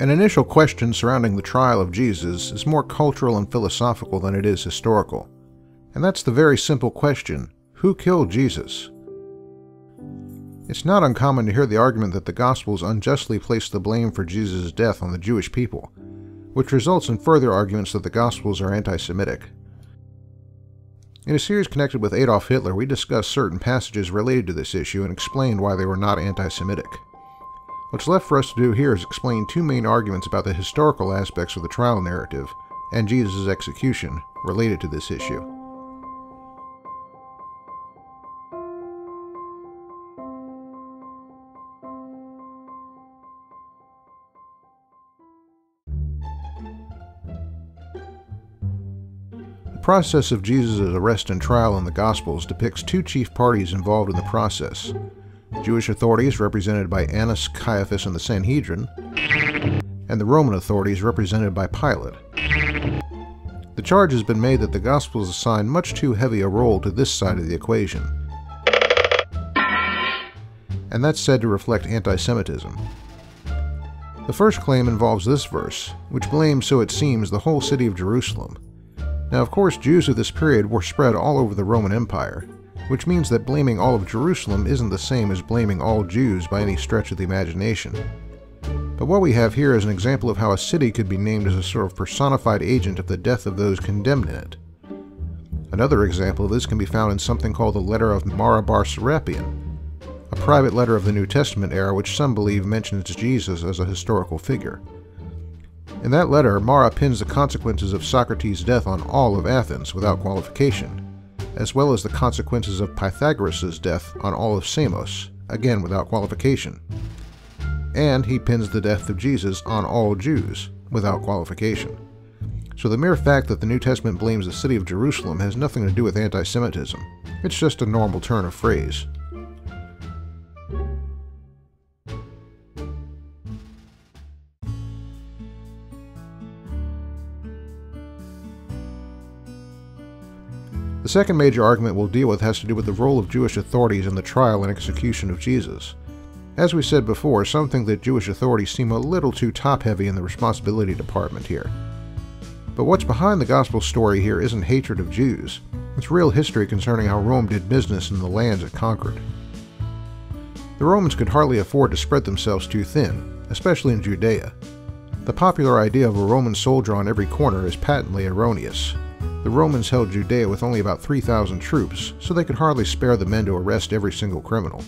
An initial question surrounding the trial of Jesus is more cultural and philosophical than it is historical. And that's the very simple question, who killed Jesus? It's not uncommon to hear the argument that the Gospels unjustly place the blame for Jesus' death on the Jewish people, which results in further arguments that the Gospels are anti-Semitic. In a series connected with Adolf Hitler, we discussed certain passages related to this issue and explained why they were not anti-Semitic. What's left for us to do here is explain two main arguments about the historical aspects of the trial narrative and Jesus' execution related to this issue. The process of Jesus' arrest and trial in the Gospels depicts two chief parties involved in the process: Jewish authorities represented by Annas, Caiaphas, and the Sanhedrin, and the Roman authorities represented by Pilate. The charge has been made that the Gospels assign much too heavy a role to this side of the equation, and that's said to reflect anti-Semitism. The first claim involves this verse, which blames, so it seems, the whole city of Jerusalem. Now, of course, Jews of this period were spread all over the Roman Empire, which means that blaming all of Jerusalem isn't the same as blaming all Jews by any stretch of the imagination. But what we have here is an example of how a city could be named as a sort of personified agent of the death of those condemned in it. Another example of this can be found in something called the letter of Mara bar Serapion, a private letter of the New Testament era which some believe mentions Jesus as a historical figure. In that letter, Mara pins the consequences of Socrates' death on all of Athens without qualification, as well as the consequences of Pythagoras' death on all of Samos, again without qualification. And he pins the death of Jesus on all Jews, without qualification. So the mere fact that the New Testament blames the city of Jerusalem has nothing to do with anti-Semitism. It's just a normal turn of phrase. The second major argument we'll deal with has to do with the role of Jewish authorities in the trial and execution of Jesus. As we said before, some think that Jewish authorities seem a little too top-heavy in the responsibility department here. But what's behind the gospel story here isn't hatred of Jews. It's real history concerning how Rome did business in the lands it conquered. The Romans could hardly afford to spread themselves too thin, especially in Judea. The popular idea of a Roman soldier on every corner is patently erroneous. The Romans held Judea with only about 3,000 troops, so they could hardly spare the men to arrest every single criminal.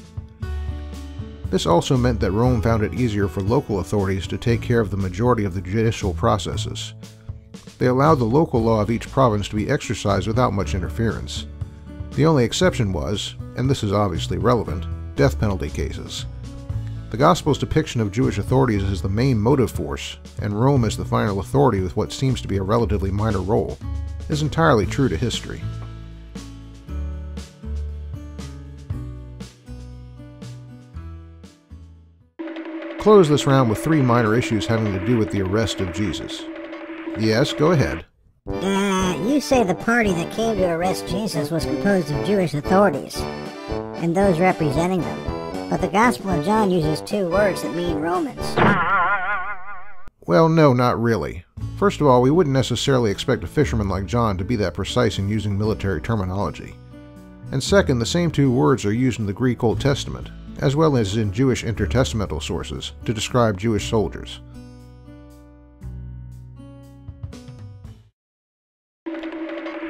This also meant that Rome found it easier for local authorities to take care of the majority of the judicial processes. They allowed the local law of each province to be exercised without much interference. The only exception was, and this is obviously relevant, death penalty cases. The Gospel's depiction of Jewish authorities as the main motive force, and Rome as the final authority with what seems to be a relatively minor role, is entirely true to history. Close this round with three minor issues having to do with the arrest of Jesus. Yes, go ahead. You say the party that came to arrest Jesus was composed of Jewish authorities, and those representing them. But the Gospel of John uses two words that mean Romans. Well, no, not really. First of all, we wouldn't necessarily expect a fisherman like John to be that precise in using military terminology. And second, the same two words are used in the Greek Old Testament, as well as in Jewish intertestamental sources, to describe Jewish soldiers.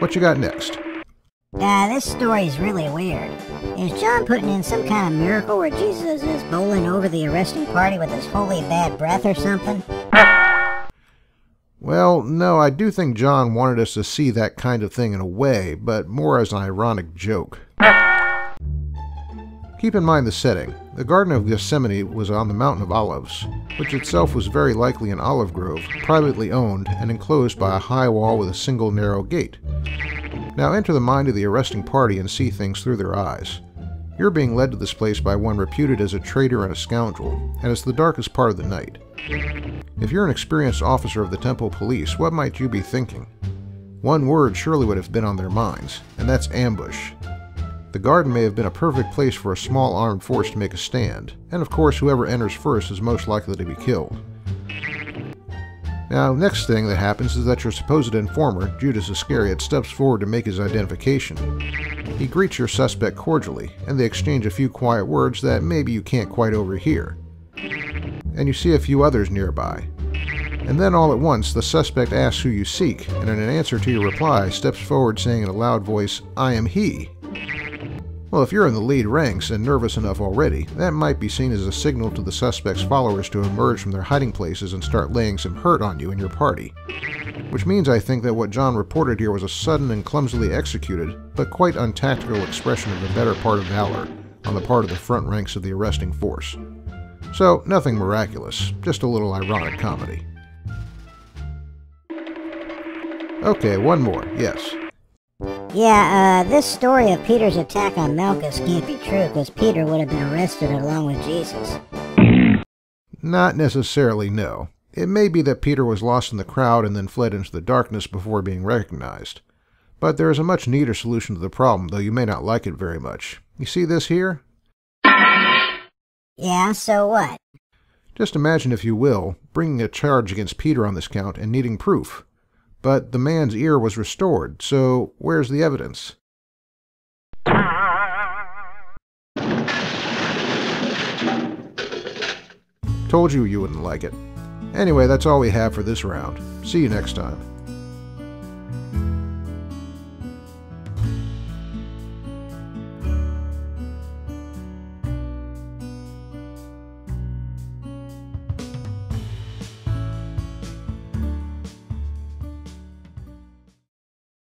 What you got next? This story's really weird. Is John putting in some kind of miracle where Jesus is bowling over the arresting party with his holy bad breath or something? Well, no, I do think John wanted us to see that kind of thing in a way, but more as an ironic joke. Keep in mind the setting. The Garden of Gethsemane was on the Mountain of Olives, which itself was very likely an olive grove, privately owned and enclosed by a high wall with a single narrow gate. Now enter the mind of the arresting party and see things through their eyes. You're being led to this place by one reputed as a traitor and a scoundrel, and it's the darkest part of the night. If you're an experienced officer of the temple police, what might you be thinking? One word surely would have been on their minds, and that's ambush. The garden may have been a perfect place for a small armed force to make a stand, and of course whoever enters first is most likely to be killed. Now, next thing that happens is that your supposed informer, Judas Iscariot, steps forward to make his identification. He greets your suspect cordially, and they exchange a few quiet words that maybe you can't quite overhear. And you see a few others nearby. And then all at once, the suspect asks who you seek, and in an answer to your reply, steps forward saying in a loud voice, "I am he." Well, if you're in the lead ranks and nervous enough already, that might be seen as a signal to the suspect's followers to emerge from their hiding places and start laying some hurt on you and your party. Which means I think that what John reported here was a sudden and clumsily executed, but quite untactical expression of the better part of valor on the part of the front ranks of the arresting force. So, nothing miraculous, just a little ironic comedy. Okay, one more, yes. Yeah, this story of Peter's attack on Malchus can't be true because Peter would have been arrested along with Jesus. Not necessarily, no. It may be that Peter was lost in the crowd and then fled into the darkness before being recognized. But there is a much neater solution to the problem, though you may not like it very much. You see this here? Yeah, so what? Just imagine, if you will, bringing a charge against Peter on this count and needing proof. But the man's ear was restored, so where's the evidence? Told you you wouldn't like it. Anyway, that's all we have for this round. See you next time.